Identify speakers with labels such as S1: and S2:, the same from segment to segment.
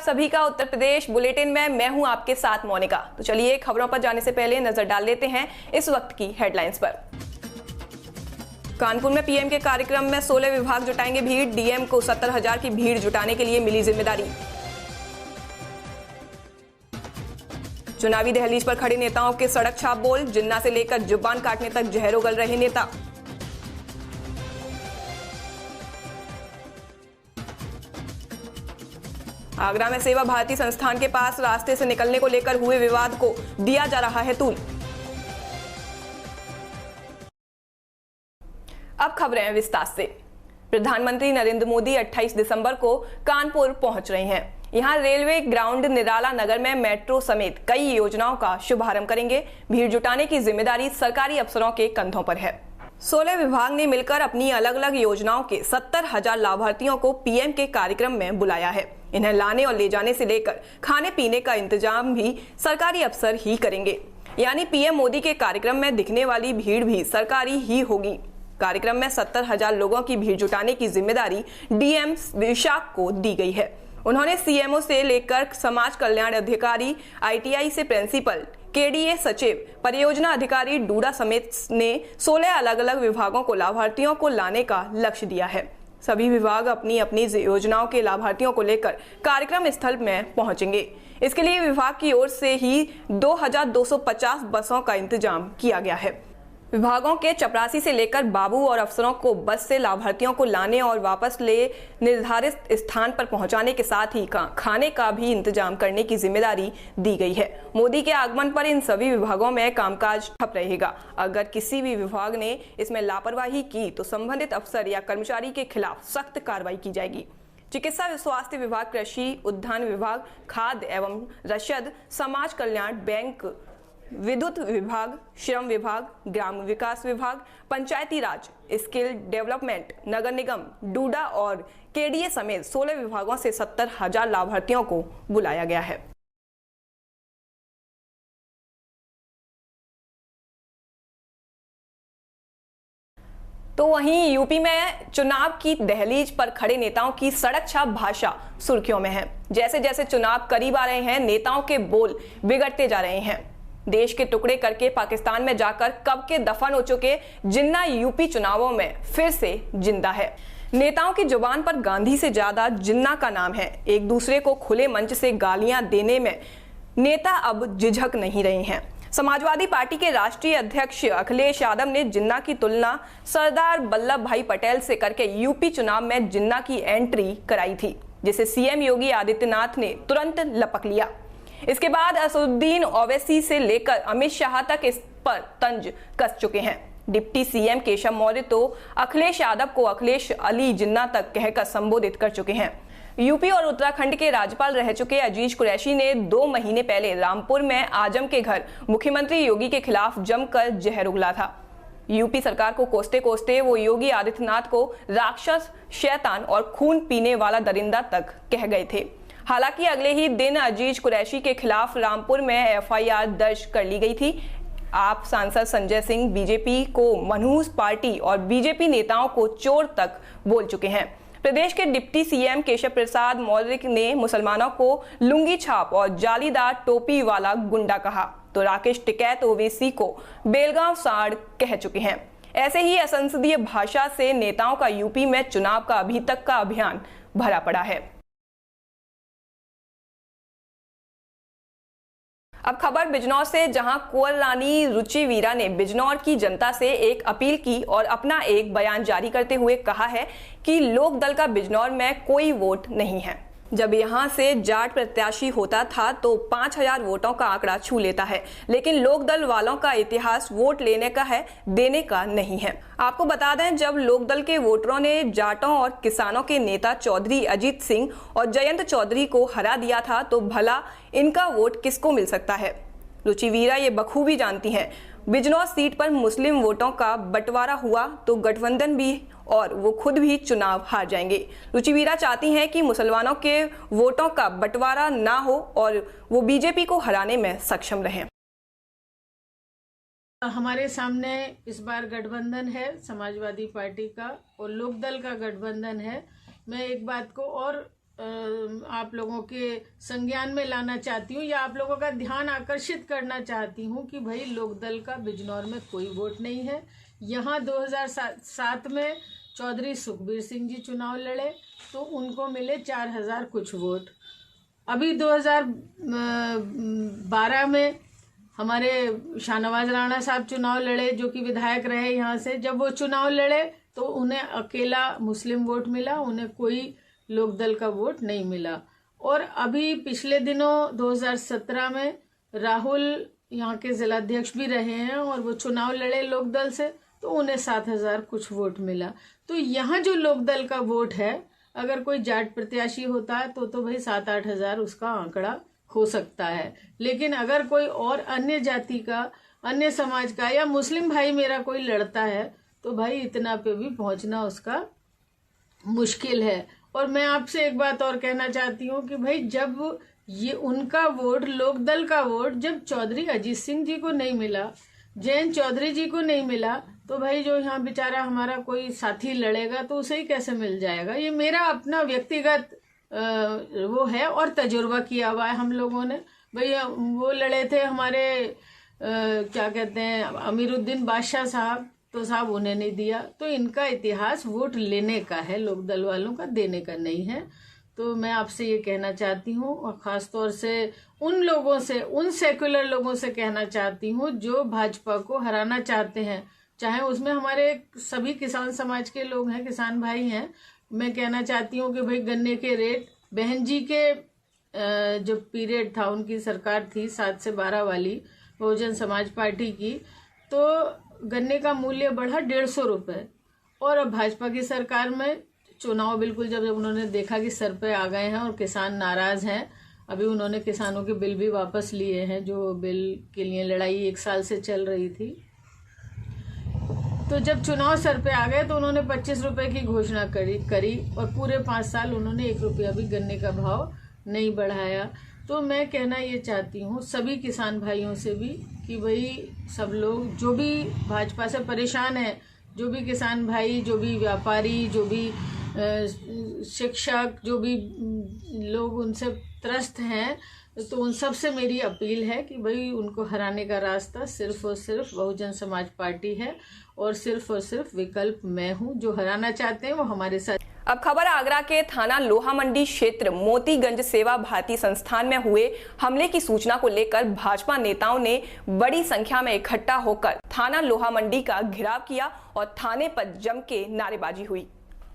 S1: सभी का उत्तर प्रदेश बुलेटिन में। मैं हूं आपके साथ मोनिका। तो चलिए खबरों पर जाने से पहले नजर डाल लेते हैं इस वक्त की हेडलाइंस पर। कानपुर में पीएम के कार्यक्रम में 16 विभाग जुटाएंगे भीड़। डीएम को 70,000 की भीड़ जुटाने के लिए मिली जिम्मेदारी। चुनावी दहलीज पर खड़े नेताओं के सड़क छाप बोल। जिन्ना से लेकर जुबान काटने तक जहर उगल रहे नेता। आगरा में सेवा भारती संस्थान के पास रास्ते से निकलने को लेकर हुए विवाद को दिया जा रहा है तूल। अब खबरें विस्तार से। प्रधानमंत्री नरेंद्र मोदी 28 दिसंबर को कानपुर पहुंच रहे हैं। यहां रेलवे ग्राउंड निराला नगर में मेट्रो समेत कई योजनाओं का शुभारंभ करेंगे। भीड़ जुटाने की जिम्मेदारी सरकारी अफसरों के कंधों पर है। 16 विभाग ने मिलकर अपनी अलग अलग योजनाओं के 70,000 लाभार्थियों को पीएम के कार्यक्रम में बुलाया है। इन्हें लाने और ले जाने से लेकर खाने पीने का इंतजाम भी सरकारी अफसर ही करेंगे। यानी पीएम मोदी के कार्यक्रम में दिखने वाली भीड़ भी सरकारी ही होगी। कार्यक्रम में 70,000 लोगों की भीड़ जुटाने की जिम्मेदारी डीएम विशाख को दी गई है। उन्होंने सीएमओ से लेकर समाज कल्याण अधिकारी, आईटीआई से प्रिंसिपल, केडीए सचिव, परियोजना अधिकारी डूडा समेत ने 16 अलग अलग विभागों को लाभार्थियों को लाने का लक्ष्य दिया है। सभी विभाग अपनी अपनी योजनाओं के लाभार्थियों को लेकर कार्यक्रम स्थल में पहुंचेंगे। इसके लिए विभाग की ओर से ही 2250 बसों का इंतजाम किया गया है। विभागों के चपरासी से लेकर बाबू और अफसरों को बस से लाभार्थियों को लाने और वापस ले निर्धारित स्थान पर पहुंचाने के साथ ही खाने का भी इंतजाम करने की जिम्मेदारी दी गई है। मोदी के आगमन पर इन सभी विभागों में कामकाज ठप रहेगा। अगर किसी भी विभाग ने इसमें लापरवाही की तो संबंधित अफसर या कर्मचारी के खिलाफ सख्त कार्रवाई की जाएगी। चिकित्सा स्वास्थ्य विभाग, कृषि, उद्यान विभाग, खाद्य एवं रसद, समाज कल्याण, बैंक, विद्युत विभाग, श्रम विभाग, ग्राम विकास विभाग, पंचायती राज, स्किल डेवलपमेंट, नगर निगम, डूडा और केडीए समेत 16 विभागों से 70,000 लाभार्थियों को बुलाया गया है। तो वहीं यूपी में चुनाव की दहलीज पर खड़े नेताओं की सड़क छाप भाषा सुर्खियों में है। जैसे जैसे चुनाव करीब आ रहे हैं, नेताओं के बोल बिगड़ते जा रहे हैं। देश के टुकड़े करके पाकिस्तान में जाकर कब के दफन हो चुके जिन्ना यूपी चुनावों में फिर से जिंदा है। नेताओं की जुबान पर गांधी से ज्यादा जिन्ना का नाम है। एक दूसरे को खुले मंच से गालियां देने में नेता अब झिझक नहीं रहे हैं। समाजवादी पार्टी के राष्ट्रीय अध्यक्ष अखिलेश यादव ने जिन्ना की तुलना सरदार वल्लभ भाई पटेल से करके यूपी चुनाव में जिन्ना की एंट्री कराई थी, जिसे सीएम योगी आदित्यनाथ ने तुरंत लपक लिया। इसके बाद असदुद्दीन ओवैसी से लेकर अमित शाह तक इस पर तंज कस चुके हैं। डिप्टी सीएम केशव मौर्य तो अखिलेश यादव को अखिलेश अली जिन्ना तक कहकर संबोधित कर चुके हैं। यूपी और उत्तराखंड के राज्यपाल रह चुके अजीज कुरैशी ने 2 महीने पहले रामपुर में आजम के घर मुख्यमंत्री योगी के खिलाफ जमकर जहर उगला था। यूपी सरकार को कोसते कोसते वो योगी आदित्यनाथ को राक्षस, शैतान और खून पीने वाला दरिंदा तक कह गए थे। हालांकि अगले ही दिन अजीज कुरैशी के खिलाफ रामपुर में एफआईआर दर्ज कर ली गई थी। आप सांसद संजय सिंह बीजेपी को मनहूस पार्टी और बीजेपी नेताओं को चोर तक बोल चुके हैं। प्रदेश के डिप्टी सीएम केशव प्रसाद मौर्य ने मुसलमानों को लुंगी छाप और जालीदार टोपी वाला गुंडा कहा, तो राकेश टिकैत ओवैसी को बेलगांव साड़ कह चुके हैं। ऐसे ही असंसदीय भाषा से नेताओं का यूपी में चुनाव का अभी तक का अभियान भरा पड़ा है। अब खबर बिजनौर से, जहां कुंवर रानी रुचि वीरा ने बिजनौर की जनता से एक अपील की और अपना एक बयान जारी करते हुए कहा है कि लोक दल का बिजनौर में कोई वोट नहीं है। जब यहां से जाट प्रत्याशी होता था तो 5,000 वोटों का आंकड़ा छू लेता है, लेकिन लोकदल वालों का इतिहास वोट लेने का है, देने का नहीं है। आपको बता दें, जब लोकदल के वोटरों ने जाटों और किसानों के नेता चौधरी अजीत सिंह और जयंत चौधरी को हरा दिया था, तो भला इनका वोट किसको मिल सकता है। रुचि वीरा ये बखूबी जानती हैं। बिजनौर सीट पर मुस्लिम वोटों का बंटवारा हुआ तो गठबंधन भी और वो खुद भी चुनाव हार जाएंगे। रुचि वीरा चाहती हैं कि मुसलमानों के वोटों का बंटवारा ना हो और वो बीजेपी को हराने में सक्षम रहें।
S2: हमारे सामने इस बार गठबंधन है, समाजवादी पार्टी का और लोकदल का गठबंधन है। मैं एक बात को और आप लोगों के संज्ञान में लाना चाहती हूँ या आप लोगों का ध्यान आकर्षित करना चाहती हूँ कि भाई लोकदल का बिजनौर में कोई वोट नहीं है। यहाँ 2007 में चौधरी सुखबीर सिंह जी चुनाव लड़े तो उनको मिले 4000 कुछ वोट। अभी 2012 में हमारे शाहनवाज राणा साहब चुनाव लड़े, जो कि विधायक रहे यहाँ से। जब वो चुनाव लड़े तो उन्हें अकेला मुस्लिम वोट मिला, उन्हें कोई लोकदल का वोट नहीं मिला। और अभी पिछले दिनों 2017 में राहुल यहाँ के जिलाध्यक्ष भी रहे हैं और वो चुनाव लड़े लोकदल से तो उन्हें 7000 कुछ वोट मिला। तो यहाँ जो लोकदल का वोट है, अगर कोई जाट प्रत्याशी होता है तो भाई 7-8 हजार उसका आंकड़ा हो सकता है। लेकिन अगर कोई और अन्य जाति का, अन्य समाज का या मुस्लिम भाई मेरा कोई लड़ता है तो भाई इतना पे भी पहुंचना उसका मुश्किल है। और मैं आपसे एक बात और कहना चाहती हूँ कि भाई जब ये उनका वोट, लोकदल का वोट, जब चौधरी अजीत सिंह जी को नहीं मिला, जयंत चौधरी जी को नहीं मिला, तो भाई जो यहाँ बेचारा हमारा कोई साथी लड़ेगा तो उसे ही कैसे मिल जाएगा। ये मेरा अपना व्यक्तिगत वो है और तजुर्बा किया हुआ है हम लोगों ने। भाई वो लड़े थे हमारे क्या कहते हैं अमीरुद्दीन बादशाह साहब, तो साहब उन्हें नहीं दिया। तो इनका इतिहास वोट लेने का है, लोकदल वालों का देने का नहीं है। तो मैं आपसे ये कहना चाहती हूँ और ख़ास तौर से उन लोगों से, उन सेक्युलर लोगों से कहना चाहती हूँ जो भाजपा को हराना चाहते हैं, चाहे उसमें हमारे सभी किसान समाज के लोग हैं, किसान भाई हैं। मैं कहना चाहती हूँ कि भाई गन्ने के रेट, बहन जी के जो पीरियड था, उनकी सरकार थी 7 से 12 वाली बहुजन समाज पार्टी की, तो गन्ने का मूल्य बढ़ा 150 रुपये। और अब भाजपा की सरकार में चुनाव बिल्कुल जब उन्होंने देखा कि सर पे आ गए हैं और किसान नाराज हैं, अभी उन्होंने किसानों के बिल भी वापस लिए हैं, जो बिल के लिए लड़ाई 1 साल से चल रही थी। तो जब चुनाव सर पे आ गए तो उन्होंने 25 रुपए की घोषणा करी और पूरे 5 साल उन्होंने 1 रुपया भी गन्ने का भाव नहीं बढ़ाया। तो मैं कहना ये चाहती हूँ सभी किसान भाइयों से भी कि भाई सब लोग जो भी भाजपा से परेशान है, जो भी किसान भाई, जो भी व्यापारी, जो भी शिक्षक, जो भी लोग उनसे त्रस्त हैं, तो उन सब से मेरी अपील है कि भाई उनको हराने का रास्ता सिर्फ और सिर्फ बहुजन समाज पार्टी है और सिर्फ विकल्प मैं हूँ। जो हराना चाहते हैं वो हमारे साथ।
S1: अब खबर आगरा के थाना लोहा मंडी क्षेत्र मोतीगंज सेवा भारती संस्थान में हुए हमले की सूचना को लेकर भाजपा नेताओं ने बड़ी संख्या में इकट्ठा होकर थाना लोहा मंडी का घेराव किया और थाने पर जम के नारेबाजी हुई।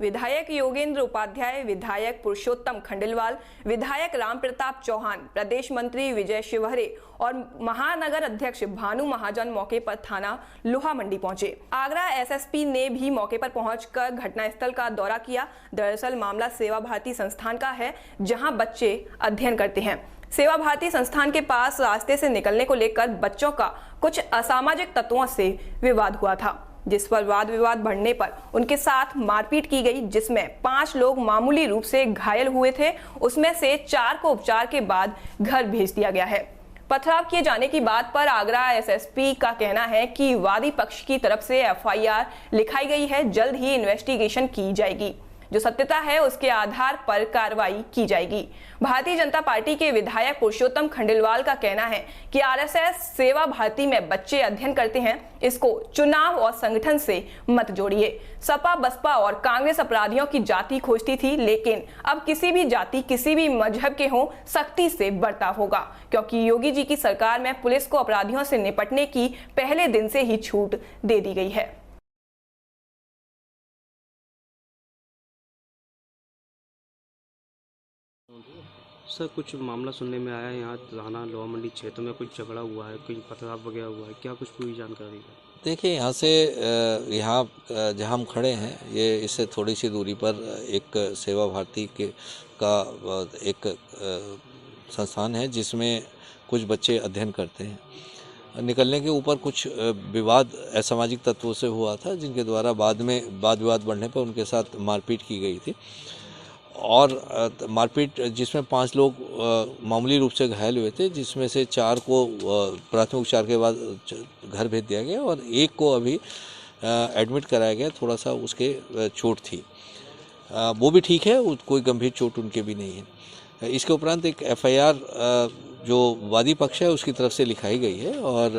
S1: विधायक योगेंद्र उपाध्याय, विधायक पुरुषोत्तम खंडेलवाल, विधायक राम प्रताप चौहान, प्रदेश मंत्री विजय शिवहरे और महानगर अध्यक्ष भानु महाजन मौके पर थाना लोहा मंडी पहुंचे। आगरा एसएसपी ने भी मौके पर पहुंचकर घटनास्थल का दौरा किया। दरअसल मामला सेवा भारती संस्थान का है, जहां बच्चे अध्ययन करते हैं। सेवा भारती संस्थान के पास रास्ते से निकलने को लेकर बच्चों का कुछ असामाजिक तत्वों से विवाद हुआ था, जिस पर वाद विवाद बढ़ने पर उनके साथ मारपीट की गई, जिसमें 5 लोग मामूली रूप से घायल हुए थे। उसमें से 4 को उपचार के बाद घर भेज दिया गया है। पथराव किए जाने की बात पर आगरा एसएसपी का कहना है कि वादी पक्ष की तरफ से एफआईआर लिखाई गई है, जल्द ही इन्वेस्टिगेशन की जाएगी, जो सत्यता है उसके आधार पर कार्रवाई की जाएगी। भारतीय जनता पार्टी के विधायक पुरुषोत्तम खंडेलवाल का कहना है कि आरएसएस सेवा भारती में बच्चे अध्ययन करते हैं, इसको चुनाव और संगठन से मत जोड़िए। सपा, बसपा और कांग्रेस अपराधियों की जाति खोजती थी, लेकिन अब किसी भी जाति, किसी भी मजहब के हों, सख्ती से बर्ताव होगा, क्योंकि योगी जी की सरकार में पुलिस को अपराधियों से निपटने की पहले दिन से ही छूट दे दी गई है।
S3: सर, कुछ मामला सुनने में आया है यहाँ थाना लोहा मंडी क्षेत्र में कुछ झगड़ा हुआ है, कोई पथराव वगैरह हुआ है, क्या कुछ पूरी जानकारी है?
S4: देखिए, यहाँ से यहाँ जहाँ हम खड़े हैं, ये इससे थोड़ी सी दूरी पर एक सेवा भारती का एक संस्थान है जिसमें कुछ बच्चे अध्ययन करते हैं। निकलने के ऊपर कुछ विवाद असामाजिक तत्वों से हुआ था, जिनके द्वारा बाद में वाद विवाद बढ़ने पर उनके साथ मारपीट की गई थी और मारपीट जिसमें 5 लोग मामूली रूप से घायल हुए थे, जिसमें से 4 को प्राथमिक उपचार के बाद घर भेज दिया गया और 1 को अभी एडमिट कराया गया, थोड़ा सा उसके चोट थी। वो भी ठीक है, कोई गंभीर चोट उनके भी नहीं है। इसके उपरांत एक FIR जो वादी पक्ष है उसकी तरफ से लिखाई गई है और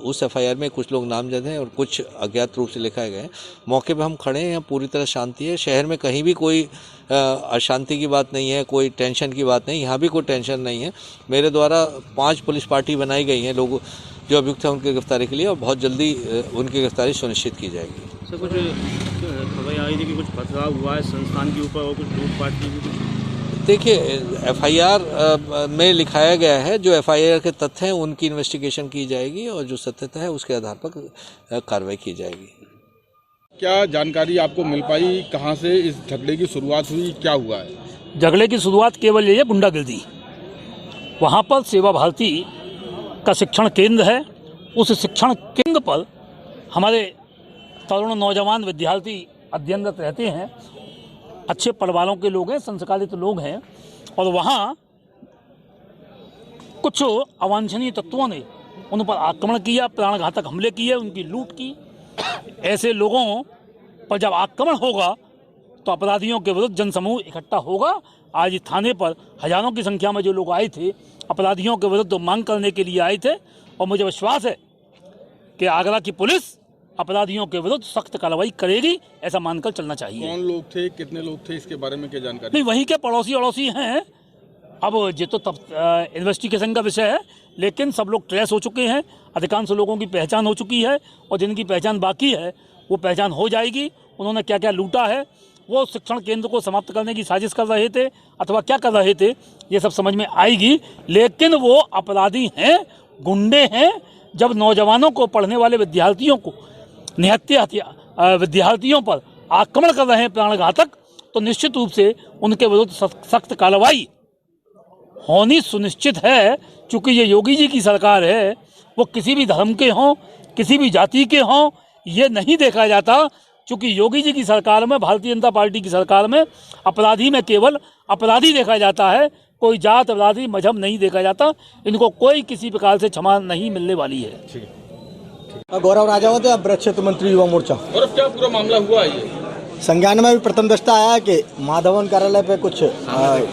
S4: उस FIR में कुछ लोग नामजद हैं और कुछ अज्ञात रूप से लिखाए गए हैं। मौके पे हम खड़े हैं, पूरी तरह शांति है, शहर में कहीं भी कोई अशांति की बात नहीं है, कोई टेंशन की बात नहीं, यहाँ भी कोई टेंशन नहीं है। मेरे द्वारा 5 पुलिस पार्टी बनाई गई हैं, लोग जो अभियुक्त हैं उनकी गिरफ्तारी के लिए, और बहुत जल्दी उनकी गिरफ्तारी सुनिश्चित की जाएगी।
S3: सर कुछ खबर आई थी कि कुछ पथराव हुआ है संस्थान के ऊपर और कुछ लूट पाट की भी कुछ।
S4: देखिए, FIR में लिखाया गया है, जो FIR के तथ्य हैं उनकी इन्वेस्टिगेशन की जाएगी और जो सत्यता है उसके आधार पर कार्रवाई की जाएगी।
S5: क्या जानकारी आपको मिल पाई, कहां से इस झगड़े की शुरुआत हुई, क्या हुआ है?
S6: झगड़े की शुरुआत केवल ये है गुंडागर्दी। वहाँ पर सेवा भारती का शिक्षण केंद्र है, उस शिक्षण केंद्र पर हमारे तरुण नौजवान विद्यार्थी अध्ययनरत रहते हैं, अच्छे परिवारों के लोग हैं, संस्कारित लोग हैं, और वहाँ कुछ अवांछनीय तत्वों ने उन पर आक्रमण किया, प्राणघातक हमले किए, उनकी लूट की। ऐसे लोगों पर जब आक्रमण होगा तो अपराधियों के विरुद्ध जनसमूह इकट्ठा होगा। आज थाने पर हजारों की संख्या में जो लोग आए थे, अपराधियों के विरुद्ध मांग करने के लिए आए थे, और मुझे विश्वास है कि आगरा की पुलिस अपराधियों के विरुद्ध सख्त कार्रवाई करेगी, ऐसा मानकर चलना चाहिए।
S5: कौन लोग थे, कितने लोग थे, इसके बारे में क्या जानकारी?
S6: नहीं, वहीं के पड़ोसी हैं। अब ये तो तब इन्वेस्टिगेशन का विषय है, लेकिन सब लोग ट्रेस हो चुके हैं, अधिकांश लोगों की पहचान हो चुकी है, और जिनकी पहचान बाकी है वो पहचान हो जाएगी। उन्होंने क्या क्या लूटा है, वो शिक्षण केंद्र को समाप्त करने की साजिश कर रहे थे अथवा क्या कर रहे थे, ये सब समझ में आएगी। लेकिन वो अपराधी हैं, गुंडे हैं। जब नौजवानों को, पढ़ने वाले विद्यार्थियों को, निहत्थे विद्यार्थियों पर आक्रमण कर रहे हैं प्राणघातक, तो निश्चित रूप से उनके विरुद्ध सख्त कार्रवाई होनी सुनिश्चित है। चूँकि ये योगी जी की सरकार है, वो किसी भी धर्म के हों, किसी भी जाति के हों, ये नहीं देखा जाता। चूँकि योगी जी की सरकार में, भारतीय जनता पार्टी की सरकार में, अपराधी में केवल अपराधी देखा जाता है, कोई जात, अपराधी, मजहब नहीं देखा जाता। इनको कोई किसी प्रकार से क्षमा नहीं मिलने वाली है।
S7: गौरव राजावत, अब क्षेत्र मंत्री युवा मोर्चा।
S5: और अब क्या पूरा मामला हुआ ये?
S7: संज्ञान में भी प्रथम दृष्टा आया कि माधवन कार्यालय पे कुछ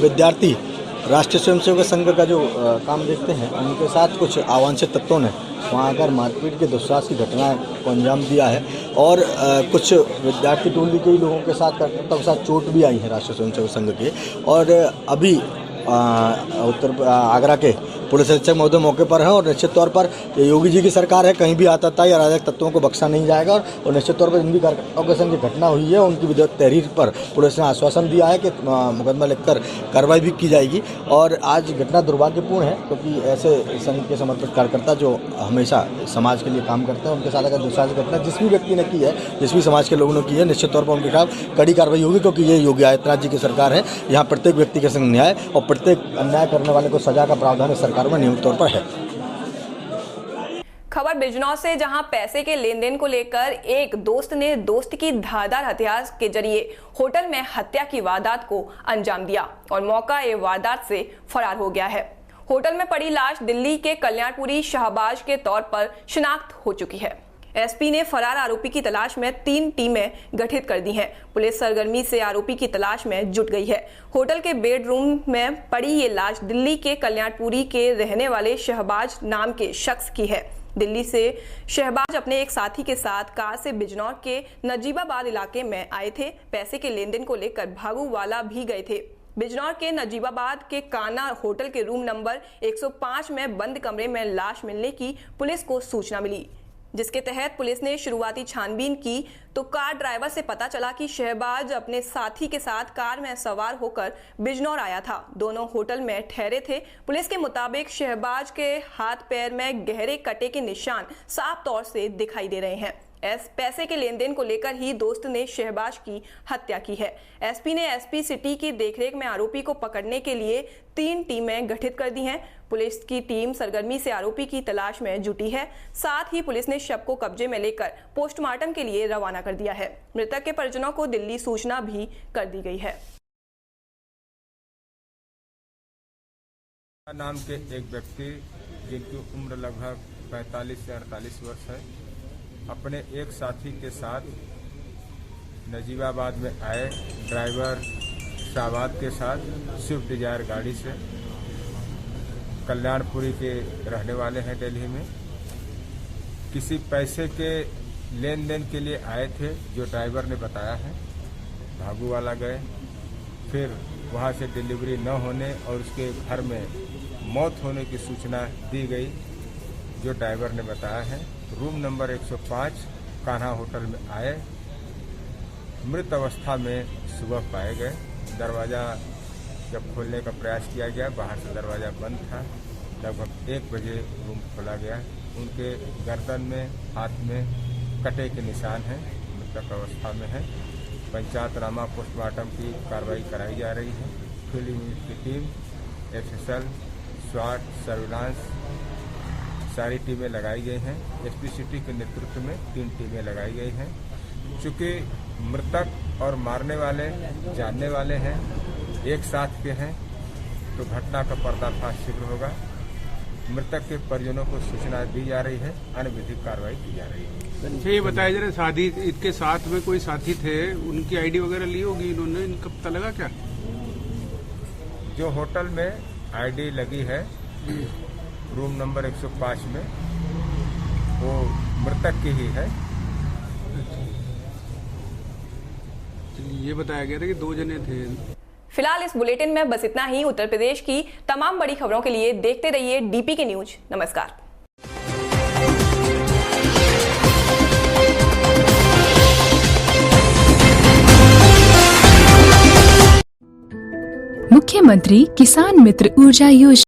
S7: विद्यार्थी राष्ट्रीय स्वयंसेवक संघ का जो काम देखते हैं, उनके साथ कुछ अवांछित तत्वों ने वहाँ आकर मारपीट के दुस्साहस की घटना को अंजाम दिया है, और कुछ विद्यार्थी टोली के लोगों के साथ चोट भी आई है राष्ट्रीय स्वयंसेवक संघ के। और अभी आगरा के पुलिस अधीक्षक महोदय मौके पर है, और निश्चित तौर पर योगी जी की सरकार है, कहीं भी आतंकवादी या अराजक तत्वों को बख्शा नहीं जाएगा। और निश्चित तौर पर जिन भी कार्यकर्ताओं के संग घटना हुई है, उनकी विधिवत तहरीर पर पुलिस ने आश्वासन दिया है कि मुकदमा लिखकर कार्रवाई भी की जाएगी। और आज घटना दुर्भाग्यपूर्ण है, क्योंकि ऐसे संघ के समर्पित कार्यकर्ता जो हमेशा समाज के लिए काम करते हैं, उनके साथ अगर दुस्साहसिक घटना जिस भी व्यक्ति ने की है, जिस भी समाज के लोगों ने की है, निश्चित तौर पर उनके खिलाफ कड़ी कार्रवाई होगी, क्योंकि ये योगी आदित्यनाथ जी की सरकार है। यहाँ प्रत्येक व्यक्ति के संग न्याय और प्रत्येक अन्याय करने वाले को सजा का प्रावधान इस सरकार में नियमित तौर पर है।
S1: खबर बिजनौर से, जहां पैसे के लेन देन को लेकर एक दोस्त ने दोस्त की धारदार हथियार के जरिए होटल में हत्या की वारदात को अंजाम दिया और मौका ए वारदात से फरार हो गया है। होटल में पड़ी लाश दिल्ली के कल्याणपुरी शहबाज के तौर पर शिनाख्त हो चुकी है। एसपी ने फरार आरोपी की तलाश में 3 टीमें गठित कर दी हैं। पुलिस सरगर्मी से आरोपी की तलाश में जुट गई है। होटल के बेडरूम में पड़ी ये लाश दिल्ली के कल्याणपुरी के रहने वाले शहबाज नाम के शख्स की है। दिल्ली से शहबाज अपने एक साथी के साथ कार से बिजनौर के नजीबाबाद इलाके में आए थे। पैसे के लेन देन को लेकर भागूवाला भी गए थे। बिजनौर के नजीबाबाद के काना होटल के रूम नंबर 105 में बंद कमरे में लाश मिलने की पुलिस को सूचना मिली, जिसके तहत पुलिस ने शुरुआती छानबीन की तो कार ड्राइवर से पता चला कि शहबाज अपने साथी के साथ कार में सवार होकर बिजनौर आया था। दोनों होटल में ठहरे थे। पुलिस के मुताबिक शहबाज के हाथ पैर में गहरे कटे के निशान साफ तौर से दिखाई दे रहे हैं। पैसे के लेन देन को लेकर ही दोस्त ने शहबाज की हत्या की है। एसपी ने एसपी सिटी की देखरेख में आरोपी को पकड़ने के लिए 3 टीमें गठित कर दी हैं। पुलिस की टीम सरगर्मी से आरोपी की तलाश में जुटी है। साथ ही पुलिस ने शव को कब्जे में लेकर पोस्टमार्टम के लिए रवाना कर दिया है। मृतक के परिजनों को दिल्ली सूचना भी कर दी गई है।
S8: नाम के एक व्यक्ति जिनकी उम्र लगभग 45 से 48 वर्ष है, अपने एक साथी के साथ नजीबाबाद में आए ड्राइवर शाहबाद के साथ स्विफ्ट डिजायर गाड़ी से। कल्याणपुरी के रहने वाले हैं दिल्ली में। किसी पैसे के लेन देन के लिए आए थे जो ड्राइवर ने बताया है। भागूवाला गए, फिर वहां से डिलीवरी न होने और उसके घर में मौत होने की सूचना दी गई जो ड्राइवर ने बताया है। रूम नंबर 105 कान्हा होटल में आए, मृत अवस्था में सुबह पाए गए। दरवाज़ा जब खोलने का प्रयास किया गया, बाहर से दरवाज़ा बंद था। लगभग 1 बजे रूम खोला गया। उनके गर्दन में, हाथ में कटे के निशान हैं, मृतक अवस्था में है। पंचायतनामा पोस्टमार्टम की कार्रवाई कराई जा रही है। फील्ड यूनिट की टीम, एफएसएल, स्वाट, सर्विलांस सारी टीमें लगाई गई हैं। एसपी सिटी के नेतृत्व में 3 टीमें लगाई गई हैं। चूँकि मृतक और मारने वाले जानने वाले हैं, एक साथ के हैं, तो घटना का पर्दाफाश शीघ्र होगा। मृतक के परिजनों को सूचना दी जा रही है, अन्य विधिक कार्रवाई की जा रही है।
S9: अच्छा, ये बताया जा रहा है शादी इनके साथ में कोई साथी थे, उनकी आईडी वगैरह ली होगी इन्होंने, इनका पता लगा क्या?
S8: जो होटल में आईडी लगी है रूम नंबर 105 में, वो मृतक की ही है।
S9: ये बताया गया था कि 2 जने थे।
S1: फिलहाल इस बुलेटिन में बस इतना ही। उत्तर प्रदेश की तमाम बड़ी खबरों के लिए देखते रहिए डीपीके न्यूज। नमस्कार।
S10: मुख्यमंत्री किसान मित्र ऊर्जा योजना।